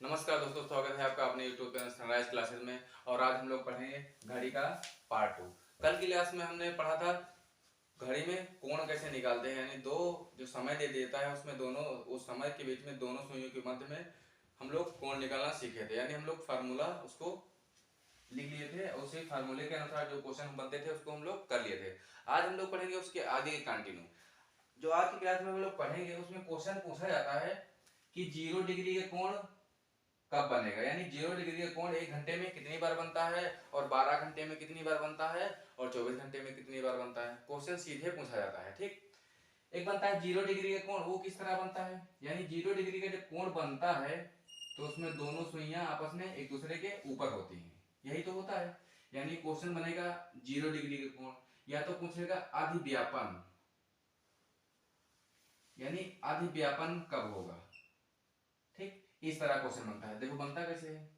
नमस्कार दोस्तों, स्वागत है आपका अपने यूट्यूब चैनल सनराइज क्लासेस में। और आज हम लोग पढ़ेंगे घड़ी का पार्ट 2। कल की क्लास में हमने पढ़ा था घड़ी में कोण कैसे निकालते हैं, यानी दो जो समय दे देता है उसमें दोनों उस समय के बीच में दोनों सुइयों के मध्य में हम लोग कोण निकालना सीखे थे। यानी हम लोग फार्मूला उसको लिख लिए थे और उसी फार्मूले के अनुसार जो क्वेश्चन बनते थे उसको हम लोग कर लिए थे। आज हम लोग पढ़ेंगे उसके आगे के कंटिन्यू। जो आज की क्लास में हम लोग पढ़ेंगे उसमें क्वेश्चन पूछा जाता है कि 0 डिग्री के कोण कब बनेगा, यानी 0 डिग्री का कोण 1 घंटे में कितनी बार बनता है, और 12 घंटे में कितनी बार बनता है, और 24 घंटे में कितनी बार बनता है। क्वेश्चन सीधे पूछा जाता है। ठीक, एक बनता है 0 डिग्री का कोण, वो किस तरह बनता है, यानी 0 डिग्री का जब कोण बनता है तो उसमें दोनों सुइयां आपस में एक दूसरे के ऊपर होती हैं, यही तो होता है। यानी क्वेश्चन बनेगा 0 डिग्री का कोण, या तो पूछेगा अधिव्यापन, यानी अधिव्यापन कब होगा। ठीक, इस तरह क्वेश्चन बनता है। देखो बनता कैसे है।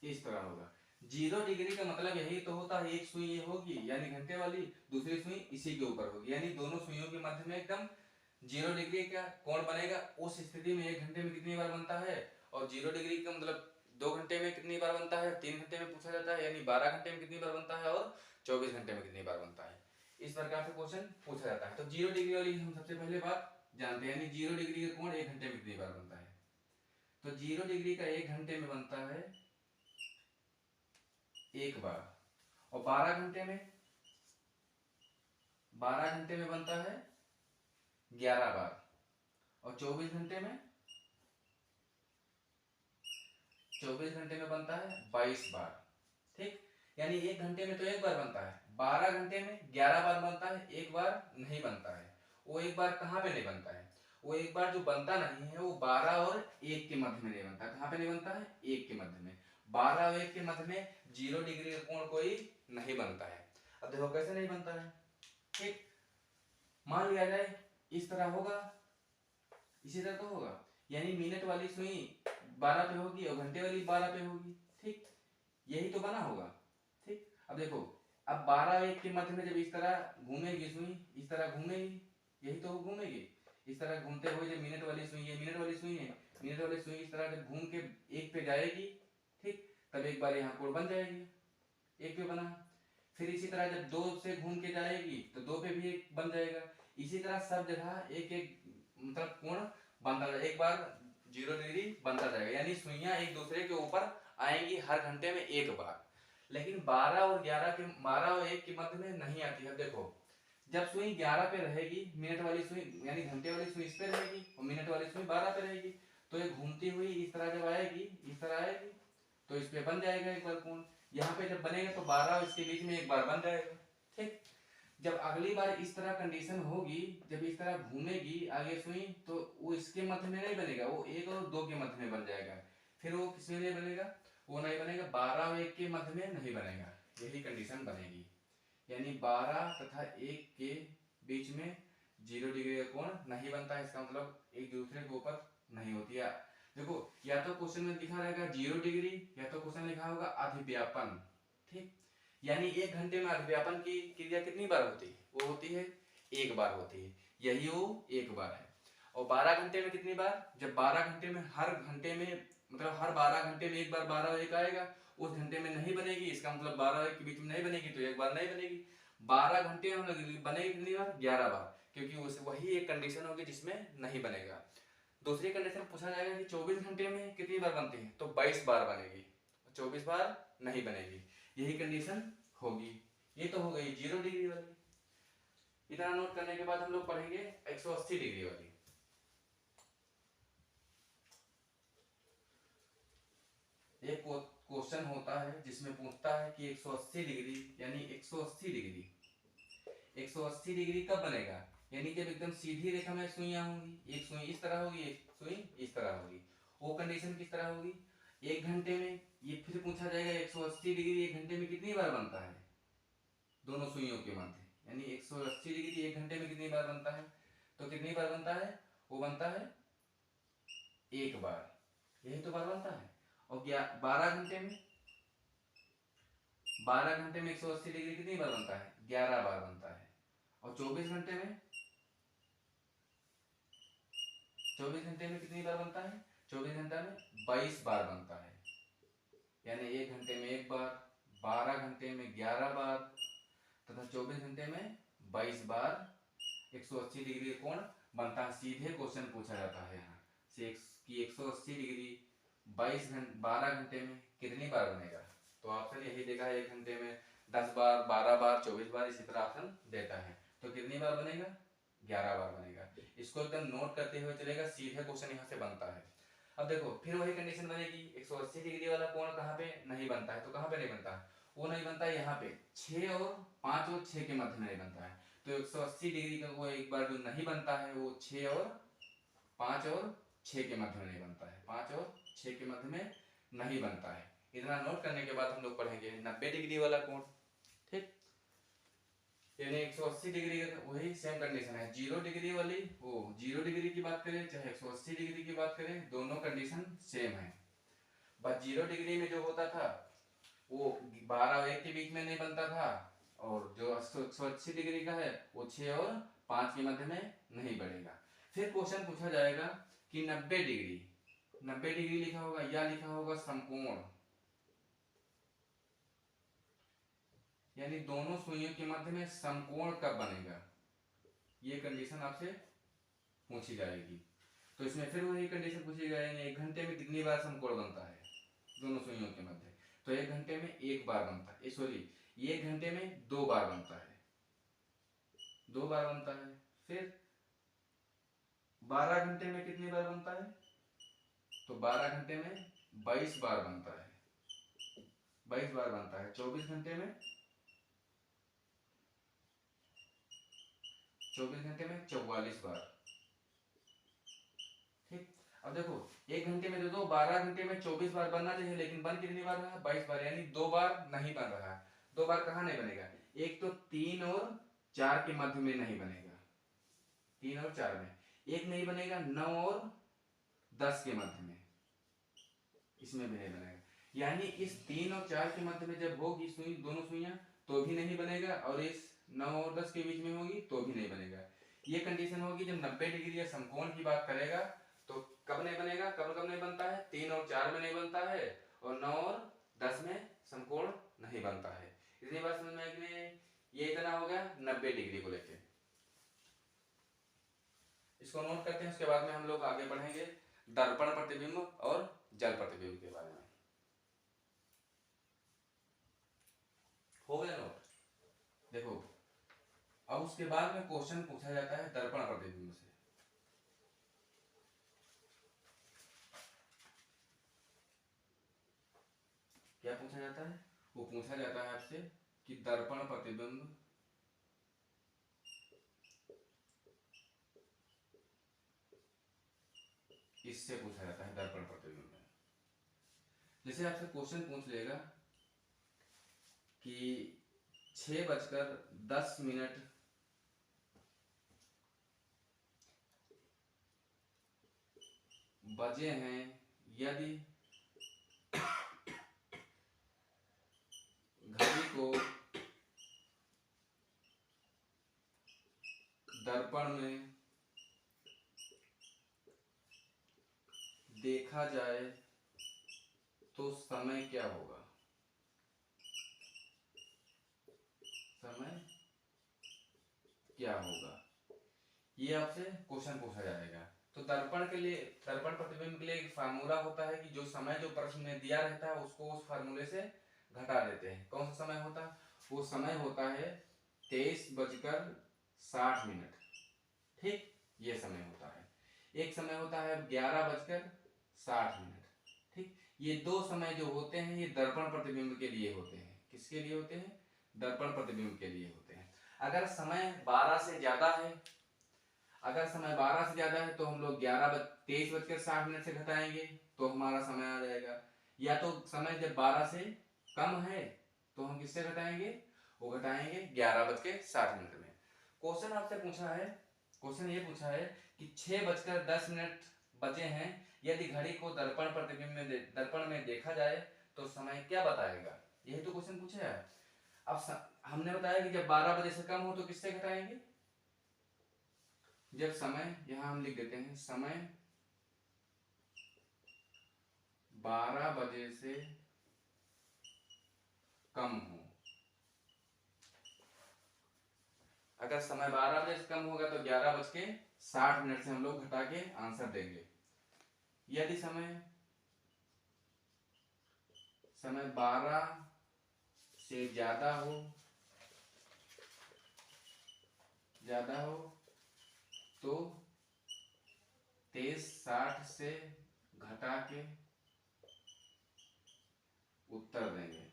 इस तरह होगा। 0 डिग्री का मतलब यही तो होता है, एक सुई ये होगी यानी घंटे वाली, दूसरी सुई इसी के ऊपर होगी, यानी दोनों सुइयों के मध्य में एकदम 0 डिग्री का कोण बनेगा। उस स्थिति में 1 घंटे में कितनी बार बनता है, और 0 डिग्री का मतलब 2 घंटे में कितनी बार बनता है, 3 घंटे में पूछा जाता है, यानी 12 घंटे में कितनी बार बनता है, और 24 घंटे में कितनी बार बनता है। इस प्रकार से क्वेश्चन पूछा जाता है। तो 0 डिग्री वाली हम सबसे पहले बात जानते हैं, यानी 0 डिग्री का कोण 1 घंटे में कितनी बार बनता है। तो 0 डिग्री का 1 घंटे में बनता है एक बार, और 12 घंटे में बनता है 11 बार, और 24 घंटे में बनता है 22 बार। ठीक, यानी 1 घंटे में तो एक बार बनता है, 12 घंटे में 11 बार बनता है, एक बार नहीं बनता है। वो एक बार कहाँ पे नहीं बनता है, वो एक बार जो बनता नहीं है वो 12 और 1 के मध्य में नहीं बनता। कहाँ पे नहीं बनता है, 1 के मध्य में। 12 और 1 के मध्य में 0 डिग्री का कोण कोई नहीं बनता है। अब देखो कैसे नहीं बनता है। ठीक, मान लिया जाए इस तरह होगा, इसी तरह तो होगा, यानी मिनट वाली सुई 12 पे होगी और घंटे वाली 12 पे होगी। ठीक, यही तो बना होगा। ठीक, अब देखो, अब 12 और 1 के मध्य में जब इस तरह घूमेगी सुई, इस तरह घूमेगी, यही तो घूमेगी। इस तरह घूमते हुए जब मिनट वाली सुई है, मिनट वाली सुई है, मिनट वाली सुई इस तरह जब घूम के 1 पे जाएगी, ठीक, तब एक बार यहाँ कोण बन जाएगी, 1 पे बना। फिर इसी तरह जब 2 से घूम के जाएगी तो 2 पे भी एक बन जाएगा। इसी तरह सब जगह एक एक मतलब कोण बनता जाएगा, एक बार 0 डिग्री बनता जाएगा, यानी सुइयां एक दूसरे के ऊपर आएंगी हर घंटे में एक बार। लेकिन 12 और 1 के मध्य में नहीं आती है। देखो, जब सुई 11 पे रहेगी, मिनट वाली सुई यानी घंटे वाली सुई इस पे रहेगी और मिनट वाली सुई 12 पे रहेगी, तो ये घूमती हुई इस तरह जब आएगी, इस तरह आएगी, तो इस पे बन जाएगा एक बार कोण। यहाँ पे जब बनेगा तो 12 और इसके बीच में एक बार बन जाएगा। ठीक, जब अगली बार इस तरह कंडीशन होगी, जब इस तरह घूमेगी आगे सुई, तो वो इसके मध्य में नहीं बनेगा, वो 1 और 2 के मध्य में बन जाएगा। फिर वो किसमें नहीं बनेगा, वो नहीं बनेगा 12 और 1 के मध्य में नहीं बनेगा, यही कंडीशन बनेगी। यानी 12 तथा 1 के बीच में 0 डिग्री का कोण नहीं बनता है, इसका मतलब एक दूसरे के ऊपर नहीं होती है। देखो, या तो क्वेश्चन में लिखा रहेगा 0 डिग्री, या तो क्वेश्चन लिखा होगा अधिव्यापन। ठीक, यानी 1 घंटे में अधिव्यापन की क्रिया कितनी बार होती है, वो होती है 1 बार होती है, यही वो 1 बार है। और 12 घंटे में कितनी बार, जब 12 घंटे में हर घंटे में मतलब हर 12 घंटे में एक बार 12 और 1 आएगा, उस घंटे में नहीं बनेगी, इसका मतलब 12 और 1 के बीच में नहीं बनेगी, तो एक बार नहीं बनेगी। 12 घंटे में बनेगी कितनी बार, 11 बार, क्योंकि उस वही एक कंडीशन होगी जिसमें नहीं बनेगा। दूसरी कंडीशन पूछा जाएगा कि 24 घंटे में कितनी बार बनती है, तो 22 बार बनेगी, 24 बार नहीं बनेगी, यही कंडीशन होगी। ये तो हो गई 0 डिग्री वाली। इतना नोट करने के बाद हम लोग पढ़ेंगे 180 डिग्री वाली। एक क्वेश्चन होता है जिसमें पूछता है कि 180 डिग्री, यानी 180 डिग्री, 180 डिग्री कब बनेगा, यानी जब एकदम सीधी रेखा में सुइयां होंगी, एक सुई इस तरह होगी, एक सुई इस तरह होगी। वो कंडीशन किस तरह होगी, 1 घंटे में, ये फिर पूछा जाएगा 180 डिग्री 1 घंटे में कितनी बार बनता है दोनों सुइयों के मध्य, यानी 180 डिग्री एक घंटे में कितनी बार बनता है? तो कितनी बार बनता है? वो बनता है एक बार, यही तो बार बनता है। और क्या 12 घंटे में 180 डिग्री कितनी बार बनता है? 11 बार बनता है। और 24 घंटे में कितनी बार बनता है? 24 घंटा में 22 बार बनता है। यानी एक घंटे में एक बार, 12 घंटे में 11 बार, तथा 24 घंटे में 22 बार 180 डिग्री कोण बनता है। सीधे क्वेश्चन पूछा जाता है यहाँ से कि 180 डिग्री 12 घंटे में कितनी बार बनेगा। तो ऑप्शन यही देगा है, एक घंटे में 10 बार, 12 बार, 24 बार, इसी तरह ऑप्शन देता है। तो कितनी बार बनेगा? 11 बार बनेगा। इसको एकदम नोट करते हुए चलेगा, सीधे क्वेश्चन यहाँ से बनता है। अब देखो फिर वही कंडीशन बनेगी, 180 डिग्री वाला कोण कहाँ पे नहीं बनता है? तो कहाँ पे नहीं बनता है? वो नहीं बनता है यहाँ पे 6 और 5 और 6 के मध्य में नहीं बनता है। तो 180 डिग्री का वो एक बार जो नहीं बनता है वो 6 और 5 और 6 के मध्य में नहीं बनता है, 5 और 6 के मध्य में नहीं बनता है। इतना नोट करने के बाद हम लोग पढ़ेंगे 90 डिग्री वाला कोण। ठीक, यानी 180 डिग्री का वही सेम कंडीशन है। 0 डिग्री वाली, वो 0 डिग्री की बात करें चाहे 180 डिग्री की बात करें, दोनों कंडीशन सेम है। बस 0 डिग्री में जो होता था वो 12 और 1 के बीच में नहीं बनता था, और जो 180 डिग्री का है वो 6 और 5 के मध्य में नहीं बढ़ेगा। फिर क्वेश्चन पूछा जाएगा कि 90 डिग्री लिखा होगा या लिखा होगा समकोण, यानी दोनों सुइयों के मध्य में समकोण कब बनेगा, ये कंडीशन आपसे पूछी जाएगी। तो इसमें फिर वही कंडीशन पूछी जाएगी, एक घंटे में कितनी बार समकोण बनता है दोनों सुइयों के मध्य? तो एक घंटे में एक बार बनता है, सॉरी, एक घंटे में 2 बार बनता है, 2 बार बनता है। फिर 12 घंटे में कितनी बार बनता है? तो 12 घंटे में 22 बार बनता है, 22 बार बनता है। 24 घंटे में 44 बार। ठीक, अब देखो एक घंटे में दो 12 घंटे में 24 बार बनना चाहिए, लेकिन बन कितनी बार रहा? 22 बार, यानी 2 बार नहीं बन रहा है। 2 बार कहाँ नहीं बनेगा? एक तो 3 और 4 के मध्य में नहीं बनेगा, 3 और 4 में। एक नहीं बनेगा 9 और 10 के मध्य में, इसमें भी नहीं बनेगा। यानी इस 3 और 4 के मध्य में जब होगी सुई, दोनों सुइयां, तो भी नहीं बनेगा, और इस 9 और 10 के बीच में होगी तो भी नहीं बनेगा। ये कंडीशन होगी जब 90 डिग्री या समकोण की बात करेगा। तो कब नहीं बनेगा, कब कब नहीं बनता है? 3 और 4 में नहीं बनता है, और 9 और 10 में समकोण नहीं बनता है। इतनी बात समझ में आई कि नहीं? ये इतना हो गया 90 डिग्री को लेके। इसको नोट करते हैं, उसके बाद में हम लोग आगे बढ़ेंगे दर्पण प्रतिबिंब और जल प्रतिबिंब के बारे में। हो गया नोट? देखो अब उसके बाद में क्वेश्चन पूछा जाता है दर्पण प्रतिबिंब से। क्या पूछा जाता है? वो पूछा जाता है आपसे कि दर्पण प्रतिबिंब इससे पूछा जाता है दर्पण प्रतिबिंब में। जैसे आपसे क्वेश्चन पूछ लेगा कि 6:10 बजे हैं, यदि घड़ी को दर्पण में देखा जाए तो समय क्या होगा? समय क्या होगा, ये आपसे क्वेश्चन पूछा जाएगा। तो दर्पण के लिए, दर्पण प्रतिबिंब के लिए एक फार्मूला होता है कि जो समय जो प्रश्न में दिया रहता है उसको उस फार्मूले से घटा देते हैं। कौन सा समय होता है? वो समय होता है 23:60। ठीक, ये समय होता है। एक समय होता है 11:60। ठीक, ये दो समय जो होते हैं ये दर्पण प्रतिबिंब के लिए होते हैं। किसके लिए होते हैं? दर्पण प्रतिबिंब के लिए होते हैं। अगर समय 12 से ज्यादा है, अगर समय 12 से ज्यादा है तो हम लोग 23:60 से घटाएंगे तो हमारा समय आ जाएगा। या तो समय जब 12 से कम है तो हम किससे घटाएंगे? वो घटाएंगे 11:60 में। क्वेश्चन आपसे पूछा है, क्वेश्चन ये पूछा है कि 6:10 बजे हैं, यदि घड़ी को दर्पण में देखा जाए तो समय क्या बताएगा। यही तो क्वेश्चन पूछा है। अब हमने बताया कि जब 12 बजे से कम हो तो किससे घटाएंगे। जब समय, यहां हम लिख देते हैं, समय 12 बजे से कम हो। अगर समय 12 बजे से कम होगा तो 11:60 से हम लोग घटा के आंसर देंगे। यदि समय 12 से ज्यादा हो तो 23:60 से घटा के उत्तर देंगे।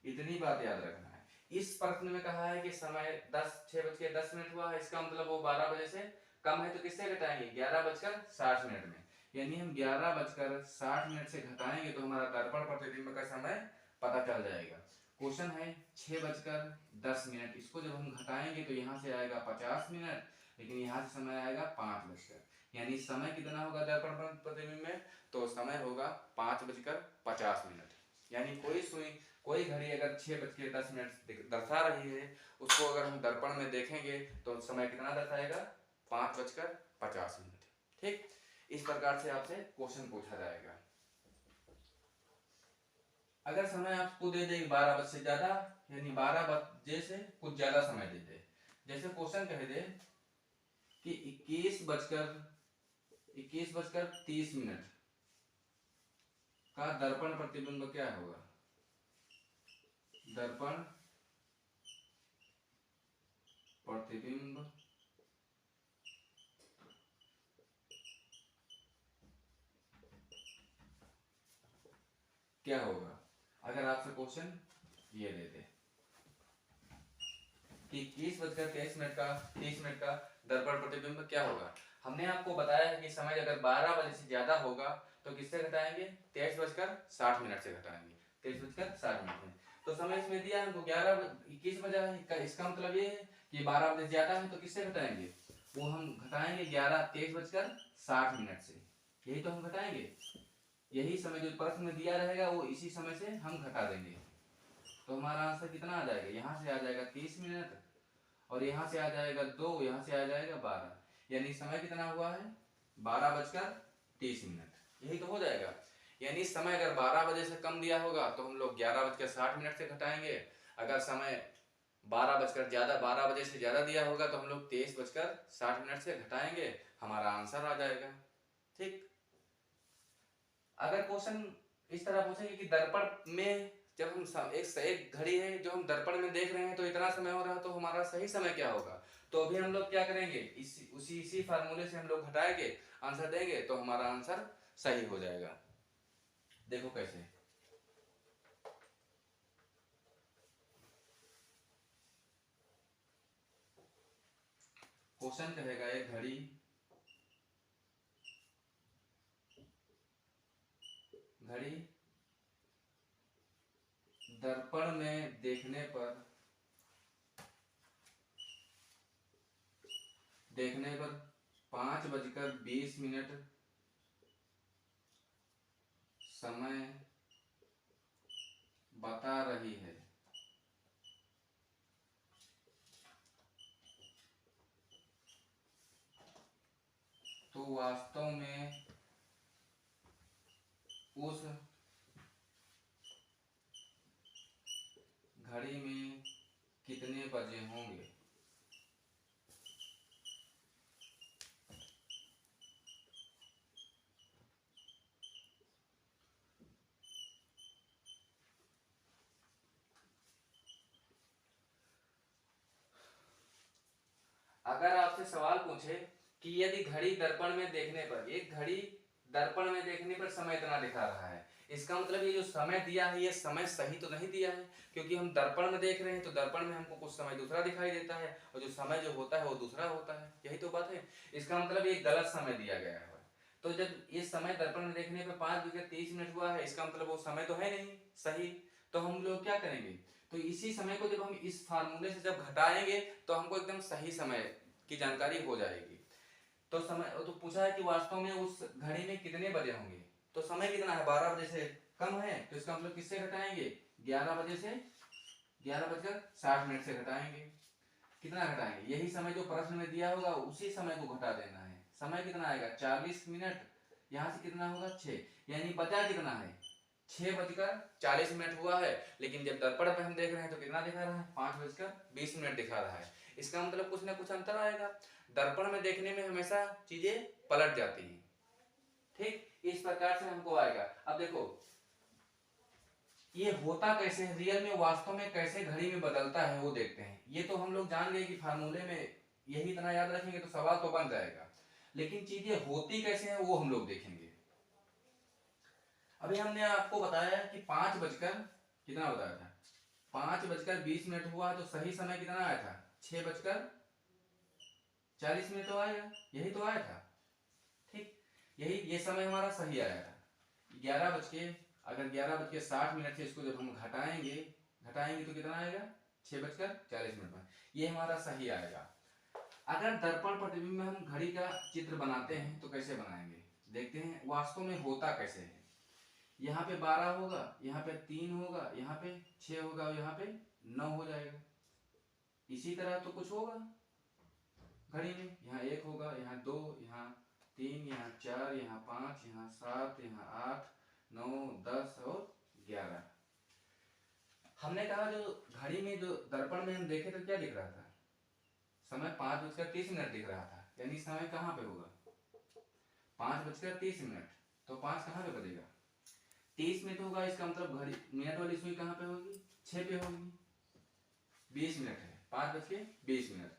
इतनी बात याद रखना है। इस प्रश्न में कहा है कि समय 6:10 हुआ है, इसका मतलब वो 12 बजे से कम है, तो किससे घटाएंगे 11:60 में। यानी हम 11:60 से घटाएंगे तो हमारा दर्पण प्रतिबिंब का समय पता चल जाएगा। क्वेश्चन है 6:10, इसको जब हम घटाएंगे तो यहाँ से आएगा 50 मिनट, लेकिन यहाँ से समय आएगा 5 यानी समय कितना होगा दर्पण प्रतिबिंब में, तो समय होगा 5:50। यानी कोई घड़ी अगर 6:10 दर्शा रही है, उसको अगर हम दर्पण में देखेंगे तो समय कितना दर्शाएगा 5:50। ठीक, इस प्रकार से आपसे क्वेश्चन पूछा जाएगा। अगर समय आपको दे दे 12 बजे से ज्यादा, यानी 12 बजे से कुछ ज्यादा समय दे दे, जैसे क्वेश्चन कह दे कि 21:30 का दर्पण प्रतिबिंब क्या होगा। दर्पण प्रतिबिंब क्या होगा। अगर आपसे क्वेश्चन ये देते कि 21:30 का दर्पण प्रतिबिंब क्या होगा, हमने आपको बताया है कि समय अगर 12 बजे से ज्यादा होगा तो किससे घटाएंगे 23:60 से घटाएंगे। 23:60 में तो समय इसमें दिया है हमको 21 बजा है, इसका मतलब ये है कि 12 बजे ज्यादा है तो किससे घटाएंगे, वो हम घटाएंगे 23:60 से। यही तो हम घटाएंगे, यही समय जो प्रश्न में दिया रहेगा वो इसी समय से हम घटा देंगे। तो हमारा आंसर कितना आ जाएगा, यहाँ से आ जाएगा 30 मिनट और यहाँ से आ जाएगा 2, यहाँ से आ जाएगा 12, यानी समय कितना हुआ है 12:30। यही तो हो जाएगा। यानी समय अगर 12 बजे से कम दिया होगा तो हम लोग 11:60 से घटाएंगे। अगर समय 12 बजे से ज्यादा दिया होगा तो हम लोग 23:60 से घटाएंगे, हमारा आंसर आ जाएगा। ठीक, अगर क्वेश्चन इस तरह पूछेंगे कि दर्पण में जब हम एक घड़ी है जो हम दर्पण में देख रहे हैं तो इतना समय हो रहा है, तो हमारा सही समय क्या होगा। तो अभी हम लोग क्या करेंगे, इसी फार्मूले से हम लोग घटाएंगे, आंसर देंगे तो हमारा आंसर सही हो जाएगा। देखो कैसे, क्वेश्चन कहेगा एक घड़ी दर्पण में देखने पर 5:20 समय बता रही है, तो वास्तव में उस घड़ी में कितने बजे होंगे। अगर आपसे सवाल पूछे कि यदि घड़ी दर्पण में देखने पर, एक घड़ी दर्पण में देखने पर समय इतना दिखा रहा है, इसका मतलब ये जो समय दिया है ये समय सही तो नहीं दिया है, क्योंकि हम दर्पण में देख रहे हैं तो दर्पण में हमको कुछ समय दूसरा दिखाई देता है और जो समय जो होता है वो दूसरा होता है। यही तो बात है, इसका मतलब ये गलत समय दिया गया है। तो जब इस समय दर्पण में देखने पे 5:30 हुआ है, इसका मतलब वो समय तो है नहीं सही, तो हम लोग क्या करेंगे, तो इसी समय को जब हम इस फार्मूले से जब घटाएंगे तो हमको एकदम सही समय की जानकारी हो जाएगी। तो समय तो पूछा है कि वास्तव में उस घड़ी में कितने बजे होंगे, तो समय कितना है, 12 बजे से कम है, तो इसका मतलब किससे घटाएंगे, 11 बजे से 11:60 से घटाएंगे। कितना घटाएंगे, यही समय जो प्रश्न में दिया होगा उसी समय को घटा देना है। समय कितना आएगा 40 मिनट, यहाँ से कितना होगा 6, यानी बचा कितना है 6:40 हुआ है, लेकिन जब दर्पण पे हम देख रहे हैं तो कितना दिखा रहा है 5:20 दिखा रहा है। इसका मतलब कुछ ना कुछ अंतर आएगा, दर्पण में देखने में हमेशा चीजें पलट जाती हैं। ठीक, इस प्रकार से हमको आएगा। अब देखो ये होता कैसे है, रियल में वास्तव में कैसे घड़ी में बदलता है वो देखते हैं। ये तो हम लोग जान गए कि फार्मूले में यही इतना याद रखेंगे तो सवाल तो बन जाएगा, लेकिन चीजें होती कैसे हैं वो हम लोग देखेंगे। अभी हमने आपको बताया कि 5 बजकर कितना बताया था, 5:20 हुआ, तो सही समय कितना आया था 6:40 तो आएगा, यही तो आया था। ठीक, यही ये समय हमारा सही आया था। 11:60 से इसको जब हम घटाएंगे तो कितना आएगा 6:40 में, ये हमारा सही आएगा। अगर दर्पण प्रतिबिंब में हम घड़ी का चित्र बनाते हैं तो कैसे बनाएंगे, देखते हैं वास्तव में होता कैसे है। यहाँ पे 12 होगा, यहाँ पे 3 होगा, यहाँ पे 6 होगा और यहाँ पे 9 हो जाएगा। इसी तरह तो कुछ होगा घड़ी में, यहाँ 1 होगा, यहाँ 2, यहाँ 3, यहाँ 4, यहाँ 5, यहाँ 7, यहाँ 8, 9, 10 और 11। हमने कहा जो घड़ी में जो दर्पण में हम देखे तो क्या दिख रहा था, समय 5:30 दिख रहा था, यानी समय कहाँ पे होगा 5:30, तो 5 कहाँ पे बजेगा 30 मिनट होगा, इसका मतलब घड़ी मिनट वाली सुई कहाँ पे होगी 6 पे होगी, 20 मिनट है, 5:20,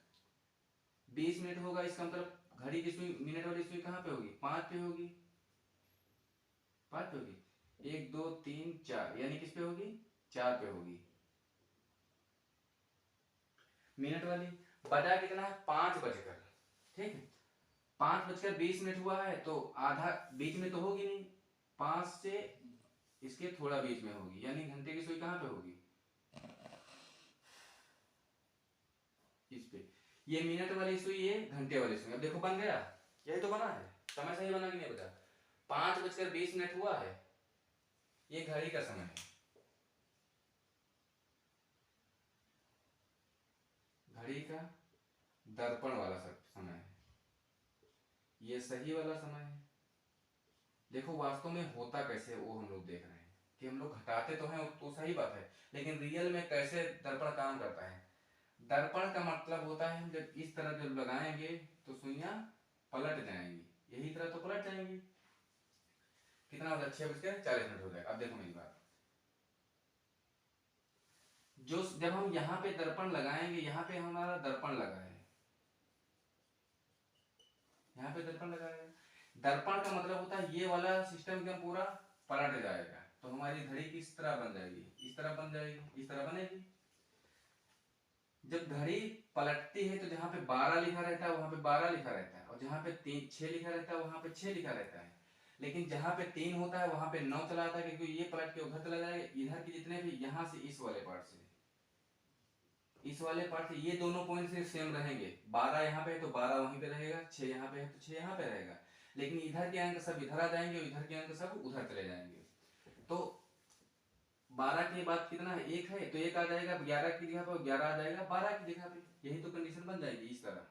20 मिनट होगा, इसका मतलब घड़ी की सुई मिनट वाली सुई कहाँ पे होगी 5 पे होगी, 5 पे होगी, 1 2 3 4, यानी किस पे होगी 4 पे होगी मिनट वाली। बजा कितना है 5 बजकर, ठीक है 5:20 हुआ है, तो आधा बीच में तो होगी नहीं, 5 से इसके थोड़ा बीच में होगी, यानी घंटे की सुई कहाँ पे होगी इस पे, ये मिनट वाली सुई, ये घंटे वाली सुई। अब देखो बन गया, यही तो बना है, समय सही बना कि नहीं बता, 5:20 हुआ है, ये घड़ी का समय है, घड़ी का दर्पण वाला समय है, ये सही वाला समय है। देखो वास्तव में होता कैसे वो हम लोग देख रहे हैं कि हम लोग घटाते तो हैं तो सही बात है, लेकिन रियल में कैसे दर्पण काम करता है। दर्पण का मतलब होता है जब इस तरह जब लगाएंगे तो सुइयां पलट जाएंगी, यही तरह तो पलट जाएंगी। कितना होता है 6:40 हो जाएगा। अब देखो मेरी बात, जो जब हम यहाँ पे दर्पण लगाएंगे, यहाँ पे हमारा दर्पण लगा है, यहाँ पे दर्पण लगाया है, दर्पण का मतलब होता है ये वाला सिस्टम एकदम पूरा पलट जाएगा, तो हमारी घड़ी किस तरह बन जाएगी, इस तरह बन जाएगी, इस तरह बनेगी। जब घड़ी पलटती है तो जहाँ पे 12 लिखा रहता है वहां पे 12 लिखा रहता है, और जहाँ पे 6 लिखा रहता है वहां पे 6 लिखा रहता है, लेकिन जहाँ पे 3 होता है वहां पे 9 चला आता है, क्योंकि ये पलट के उधर चला जाएगा, इधर के जितने भी यहाँ से इस वाले पार्ट से इस वाले पार्ट से ये दोनों पॉइंट से सेम रहेंगे, 12 यहाँ पे है तो 12 वहीं पे रहेगा, 6 यहाँ पे है तो 6 यहाँ पे रहेगा, लेकिन इधर के अंक सब इधर आ जाएंगे और इधर के अंक सब उधर चले जाएंगे। तो 12 के बाद कितना है 1 है, तो 1 आ जाएगा 11 की जगह पे, 11 आ जाएगा 12 की जगह पे, यही तो कंडीशन बन जाएगी इस तरह।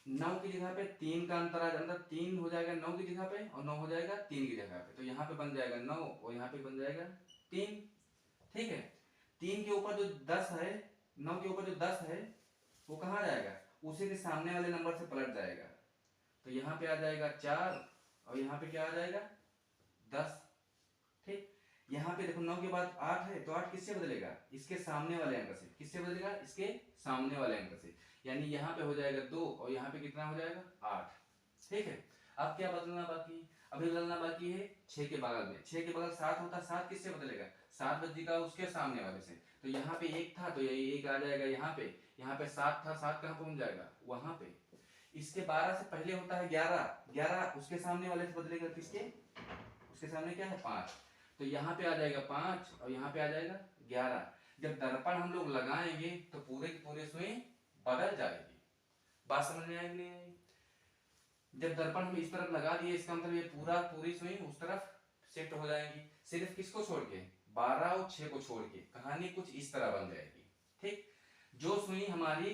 नौ की जगह पे 3 का अंतर आ जाएगा, 3 हो जाएगा 9 की जगह पे और 9 हो जाएगा 3 की जगह पे, तो यहाँ पे बन जाएगा 9 और यहाँ पे बन जाएगा 3। ठीक है, 3 के ऊपर जो 10 है, 9 के ऊपर जो 10 है वो कहाँ जाएगा, उसी के सामने वाले नंबर से पलट जाएगा, तो यहाँ पे आ जाएगा 4 और यहाँ पे क्या आ जाएगा 10। ठीक, यहाँ पे देखो 9 के बाद 8 है, तो 8 किससे बदलेगा, इसके सामने वाले अंक से, किससे बदलेगा इसके सामने वाले अंक से, यानी यहाँ पे हो जाएगा 2 और यहाँ पे कितना हो जाएगा 8। ठीक है, अब क्या बदलना बाकी है? अभी बदलना बाकी है 6 के बगल में। 6 के बगल 7 होता, 7 किससे बदलेगा? 7 बजेगा उसके सामने वाले से। तो यहाँ पे 1 था तो यही 1 आ जाएगा यहाँ पे। यहाँ पे 7 था, 7 कहाँ पहुंच जाएगा? वहां पे। इसके 12 से पहले होता है 11, 11 उसके सामने वाले से बदलेगा किसके? उसके सामने क्या है? 5। तो यहाँ पे आ जाएगा 5 और यहाँ पे आ जाएगा 11। जब दर्पण हम लोग लगाएंगे तो पूरे की पूरे सुई बदल जाएगी। बात समझ में आएगी नहीं आएगी? जब दर्पण हम इस तरफ लगा दिए इसका मतलब ये पूरी सुई उस तरफ शिफ्ट हो जाएगी। सिर्फ किसको छोड़ के? 12 और 6 को छोड़ के। कहानी कुछ इस तरह बन जाएगी। ठीक, जो सुई हमारी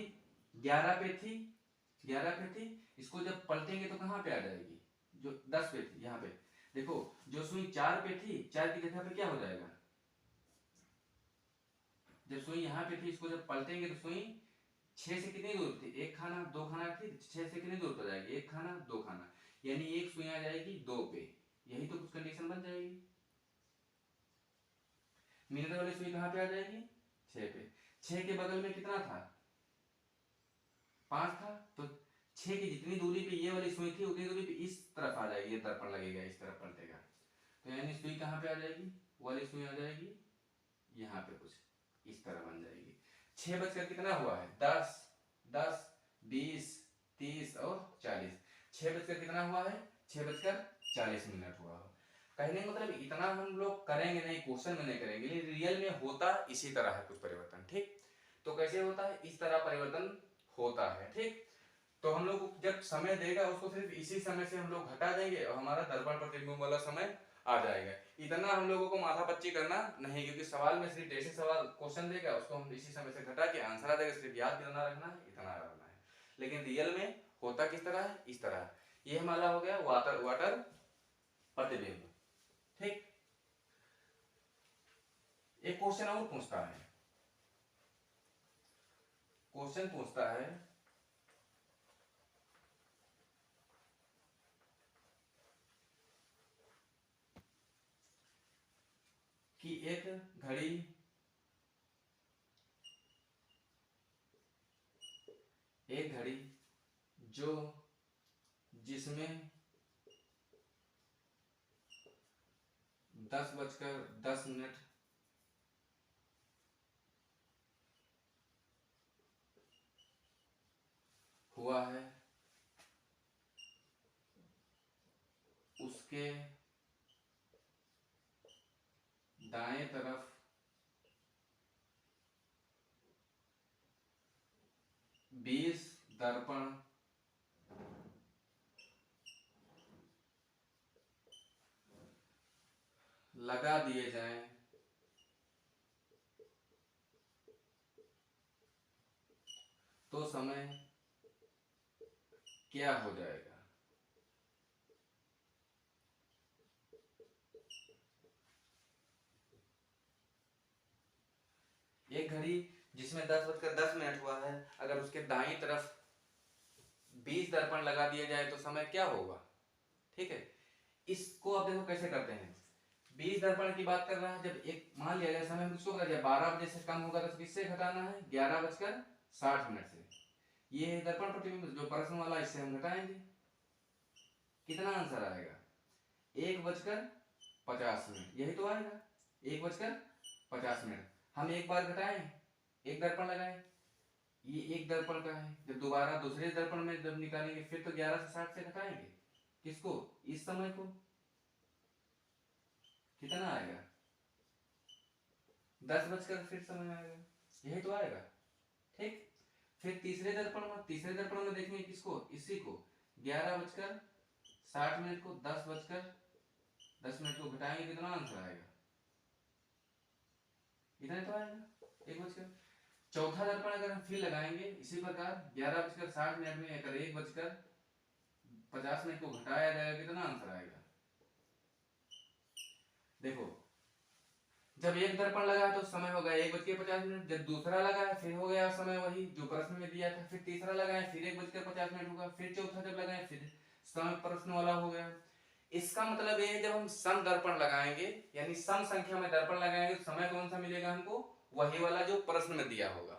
11 पे थी, 11 पे थी, इसको जब पलटेंगे तो कहाँ पे आ जाएगी? जो 10 पे थी, यहाँ पे देखो, जो सुई 4 पे थी, 4 की जगह पे क्या हो जाएगा? जब सुई यहाँ पे थी, इसको जब पलटेंगे तो सुई 6 से कितनी दूर थी? 1 खाना 2 खाना थी, 6 से कितनी दूर पर जाएगी? 1 खाना 2 खाना, यानी एक सुई आ जाएगी 2 पे। यही तो कुछ कंडीशन बन जाएगी। मिनट वाली सुई कहाँ पे आ जाएगी? 6 पे। 6 के बगल में कितना था? 5 था। तो 6 की जितनी दूरी पे ये वाली सुई थी उतनी दूरी पे इस तरफ आ जाएगी, ये दर्पण लगेगा, इस तरफ पलटेगा। तो यानी सुई कहाँ पे आ जाएगी? वाली सुई आ जाएगी यहाँ पे, कुछ इस तरह बन जाएगी। 6 बजकर कितना हुआ है? 10, 10, 20, 30 और 40। 6 बजकर कितना हुआ है? 6:40 हुआ है। कहने का मतलब इतना हम लोग करेंगे नहीं, क्वेश्चन में नहीं करेंगे, लेकिन रियल में होता इसी तरह है कुछ परिवर्तन। ठीक, तो कैसे होता है? इस तरह परिवर्तन होता है। ठीक, तो हम लोग जब समय देगा उसको सिर्फ इसी समय से हम लोग घटा देंगे और हमारा दर्पण प्रतिबिंब वाला समय आ जाएगा। इतना हम लोगों को माथा पच्ची करना नहीं, क्योंकि सवाल में सिर्फ जैसे सवाल क्वेश्चन देगा उसको हम इसी समय से घटा के आंसर आ जाएगा, सिर्फ याद कितना रखना है, इतना रखना है। लेकिन रियल में होता किस तरह है? इस तरह। ये हमारा हो गया वाटर प्रतिबिंब। ठीक, एक क्वेश्चन और पूछता है, क्वेश्चन पूछता है कि एक घड़ी जो जिसमें 10:10 हुआ है, उसके दाएं तरफ 20 दर्पण लगा दिए जाएं तो समय क्या हो जाएगा? एक घड़ी जिसमें 10:10 हुआ है, अगर उसके दाईं तरफ 20 दर्पण लगा दिए जाए तो समय क्या होगा? ठीक है, इसको अब देखो कैसे करते हैं। 20 दर्पण की बात कर रहा है, जब एक मान लिया जाए समय किसको जब 12 बजे से कम होगा तो किससे घटाना है? 11:60 से। ये दर्पण प्रतिबिंब जो प्रश्न वाला, इससे हम घटाएंगे, कितना आंसर आएगा? 1:50। यही तो आएगा 1:50। हम एक बार घटाएं, एक दर्पण लगाएं, ये एक दर्पण का है, जब दोबारा दूसरे दर्पण में जब निकालेंगे फिर तो 11 से 60 से घटाएंगे। किसको? इस समय को। कितना आएगा? 10 फिर समय आएगा, यही तो आएगा। ठीक, फिर तीसरे दर्पण में देखेंगे किसको? इसी को। 11:60 को 10:10 को घटाएंगे, कितना आंसर आएगा? इतना तो आएगा 1 चौथा दर्पण अगर हम फिर लगाएंगे इसी प्रकार 11:60 में अगर 1:50 को घटाया जाएगा, कितना आंसर आएगा? देखो, जब एक दर्पण लगा तो समय हो गया 1:50, जब दूसरा लगा है फिर हो गया समय वही जो प्रश्न में दिया था, फिर तीसरा लगाए फिर 1:50 होगा, फिर चौथा जब लगाए फिर समय प्रश्न वाला हो गया। इसका मतलब ये है जब हम सम दर्पण लगाएंगे यानी सम संख्या में दर्पण लगाएंगे तो समय कौन सा मिलेगा हमको? वही वाला जो प्रश्न में दिया होगा।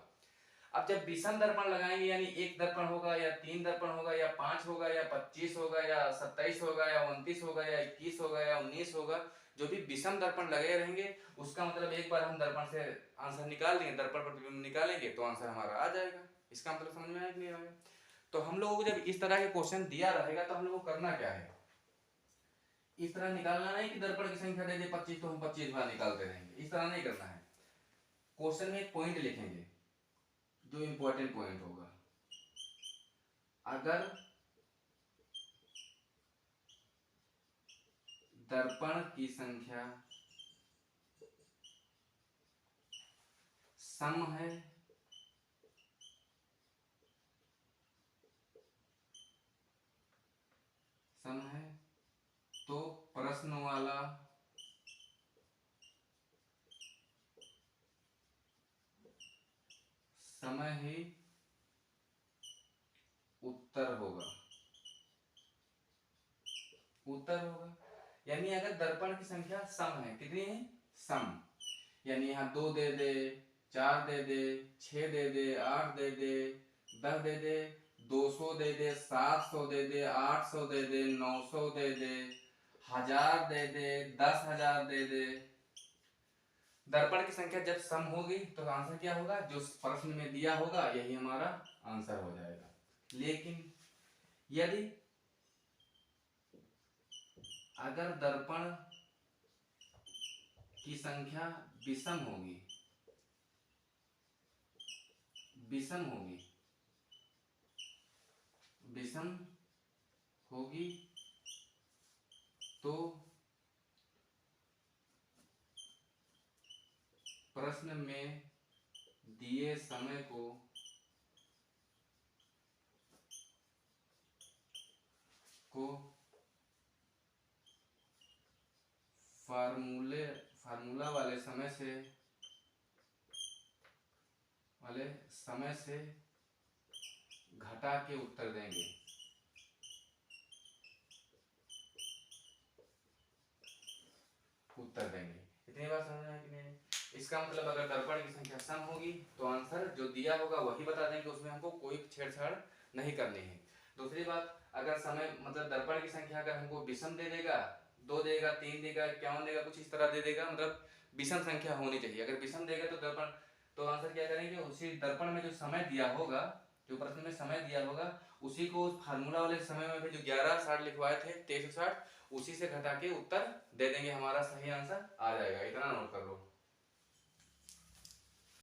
अब जब विषम दर्पण लगाएंगे यानी एक दर्पण होगा या 3 दर्पण होगा या 5 होगा या 25 होगा या 27 होगा या 29 होगा या 21 होगा या 19 होगा, जो भी विषम दर्पण लगे रहेंगे उसका मतलब एक बार हम दर्पण से आंसर निकाल देंगे, दर्पण प्रतिबिंब निकालेंगे तो आंसर हमारा आ जाएगा। इसका मतलब समझ में आया कि नहीं आया? तो हम लोगों को जब इस तरह के क्वेश्चन दिया रहेगा तो हम लोगों को करना क्या है, इस तरह निकालना नहीं कि दर्पण की संख्या दे दे 25 तो हम 25 बार निकालते रहेंगे, इस तरह नहीं करना है। क्वेश्चन में एक पॉइंट लिखेंगे जो इंपॉर्टेंट पॉइंट होगा, अगर दर्पण की संख्या सम है तो प्रश्न वाला समय ही उत्तर होगा। यानी अगर दर्पण की संख्या सम है, कितनी है? सम। यानी यहाँ 2 दे दे, 4 दे दे, 6 दे दे, 8 दे दे, 10 दे दे, 200 दे दे, 700 दे दे, 800 दे दे, 900 दे दे, 1000 दे दे, 10,000 दे दे। दर्पण की संख्या जब सम होगी तो आंसर क्या होगा? जो प्रश्न में दिया होगा यही हमारा आंसर हो जाएगा। लेकिन यदि अगर दर्पण की संख्या विषम होगी तो प्रश्न में दिए समय को फार्मूला वाले समय से घटा के उत्तर देंगे। इतनी बात समझ में आई कि नहीं? इसका मतलब अगर दर्पण की संख्या सम होगी तो आंसर जो दिया होगा वही बता देंगे, उसमें हमको कोई छेड़छाड़ नहीं करनी है। दूसरी बात, अगर समय मतलब दर्पण की संख्या अगर हमको विषम दे देगा, 2 देगा, 3 देगा, 51 देगा, कुछ इस तरह दे देगा, मतलब विषम संख्या होनी चाहिए। अगर विषम देगा तो दर्पण तो आंसर क्या करेंगे, उसी दर्पण में जो समय दिया होगा, जो प्रश्न में समय दिया होगा उसी को फार्मूला वाले समय में भी जो 1160 लिखवाए थे 2360 उसी से घटा के उत्तर दे देंगे, हमारा सही आंसर आ जाएगा। इतना नोट कर लो।